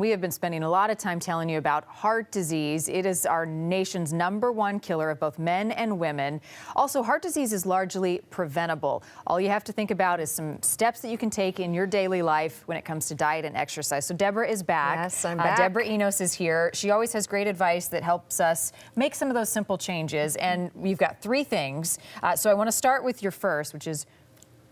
We have been spending a lot of time telling you about heart disease. It is our nation's #1 killer of both men and women. Also, heart disease is largely preventable. All you have to think about is some steps that you can take in your daily life when it comes to diet and exercise. So Deborah is back. Yes, I'm back. Deborah Enos is here. She always has great advice that helps us make some of those simple changes. And we've got 3 things. So I want to start with your first, which is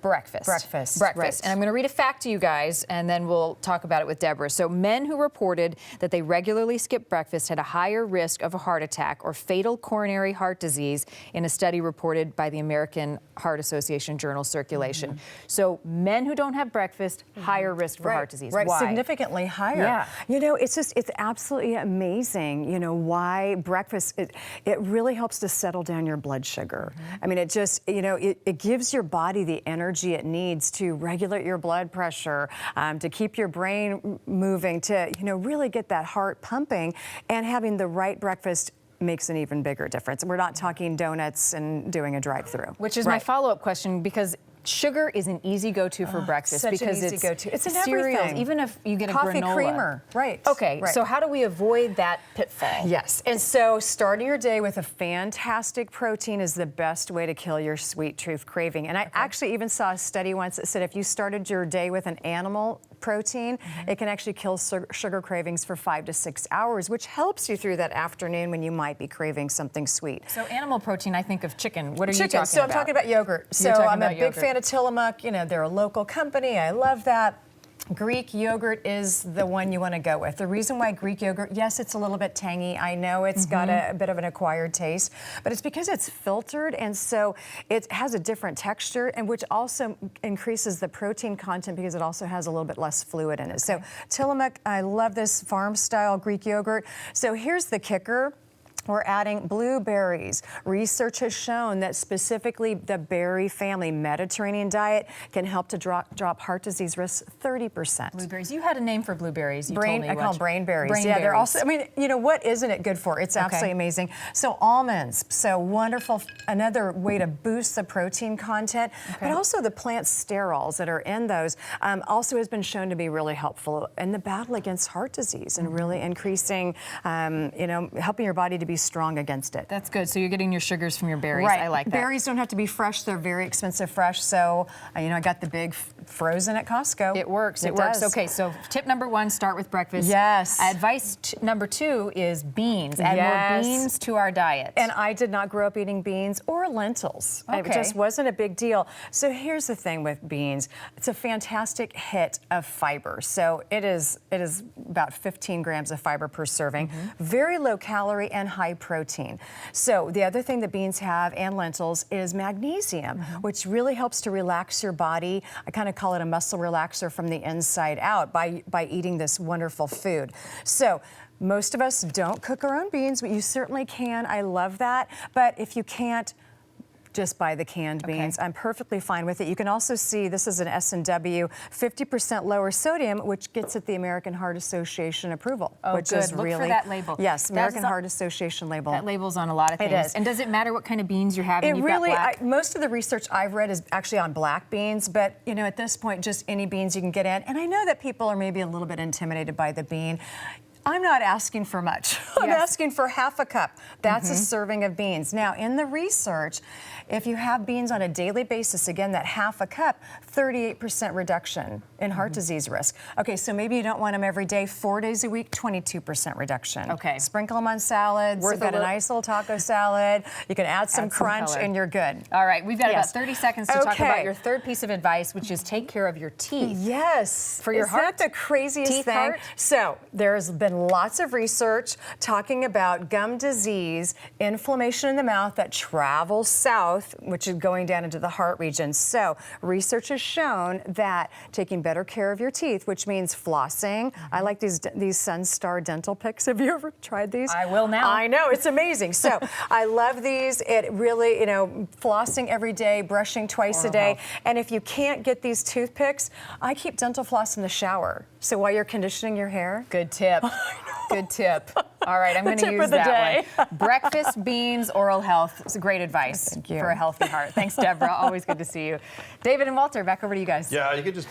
breakfast. Breakfast. Right. And I'm going to read a fact to you guys, and then we'll talk about it with Deborah. So men who reported that they regularly skip breakfast had a higher risk of a heart attack or fatal coronary heart disease in a study reported by the American Heart Association journal Circulation. So men who don't have breakfast, higher risk for heart disease. Right, Why? significantly higher. Yeah. You know, it's absolutely amazing, you know, why breakfast, it really helps to settle down your blood sugar. I mean, it just, you know, it gives your body the energy it needs to regulate your blood pressure, to keep your brain moving, to, you know, really get that heart pumping, and having the right breakfast makes an even bigger difference. We're not talking donuts and doing a drive-through. Which is my follow-up question, because sugar is an easy go-to for breakfast because an easy go-to. It's in cereals, everything. even if you get a coffee granola. creamer, right? Okay, so how do we avoid that pitfall? Yes, and so starting your day with a fantastic protein is the best way to kill your sweet tooth craving. And I actually even saw a study once that said if you started your day with an animal protein, it can actually kill sugar cravings for 5 to 6 hours, which helps you through that afternoon when you might be craving something sweet. So animal protein, I think of chicken. What are you talking about? So I'm talking about yogurt. So I'm a big fan of Tillamook. You know, they're a local company. I love that. Greek yogurt is the one you want to go with. The reason why Greek yogurt, yes, it's a little bit tangy. I know it's got a bit of an acquired taste, but it's because it's filtered, and so it has a different texture, and which also increases the protein content because it also has a little bit less fluid in it. So Tillamook, I love this farm-style Greek yogurt. So here's the kicker. We're adding blueberries. Research has shown that specifically the berry family Mediterranean diet can help to drop heart disease risk 30%. Blueberries. You had a name for blueberries. You told me I call them brainberries. Brainberries. Yeah, they're also, I mean, you know, what isn't it good for? It's absolutely amazing. So almonds, so wonderful, another way to boost the protein content, but also the plant sterols that are in those also has been shown to be really helpful in the battle against heart disease and really increasing, you know, helping your body to be strong against it. That's good. So you're getting your sugars from your berries. Right. I like that. Berries don't have to be fresh. They're very expensive fresh. So, you know, I got the big frozen at Costco. It works. It does. works. Okay, so tip number 1, start with breakfast. Yes. Advice number 2 is beans. Add more beans to our diet. And I did not grow up eating beans or lentils. It just wasn't a big deal. So here's the thing with beans. It's a fantastic hit of fiber. So it is about 15 grams of fiber per serving. Very low calorie and high protein. So the other thing that beans have, and lentils, is magnesium, which really helps to relax your body. I kind of call it a muscle relaxer from the inside out by eating this wonderful food. So most of us don't cook our own beans, but you certainly can. I love that. But if you can't, just buy the canned beans. I'm perfectly fine with it. You can also see this is an S&W, 50% lower sodium, which gets at the American Heart Association approval. Which is Look really, for that label. Yes, American Heart Association label. That label's on a lot of things. It is. And does it matter what kind of beans you're having? It really, most of the research I've read is actually on black beans, but you know, at this point, just any beans you can get in. And I know that people are maybe a little bit intimidated by the bean. I'm not asking for much. I'm asking for half a cup. That's a serving of beans. Now, in the research, if you have beans on a daily basis, again, that half a cup, 38% reduction in heart disease risk. Okay, so maybe you don't want them every day, 4 days a week, 22% reduction. Okay. Sprinkle them on salads. You've got a nice little taco salad. You can add some crunch and you're good. All right, we've got about 30 seconds to talk about your third piece of advice, which is take care of your teeth. Yes. For your heart. Isn't that the craziest thing? Heart? So there's been lots of research talking about gum disease, inflammation in the mouth that travels south, which is going down into the heart region. So research has shown that taking better care of your teeth, which means flossing. I like these Sunstar dental picks. Have you ever tried these? I will now. I know, it's amazing. So I love these. It really, you know, flossing every day, brushing twice a day. And if you can't get these toothpicks, I keep dental floss in the shower. So while you're conditioning your hair. Good tip. Good tip. All right, I'm going to use that one. Breakfast, beans, oral health. It's great advice for a healthy heart. Thanks, Deborah. Always good to see you. David and Walter, back over to you guys. Yeah, you could just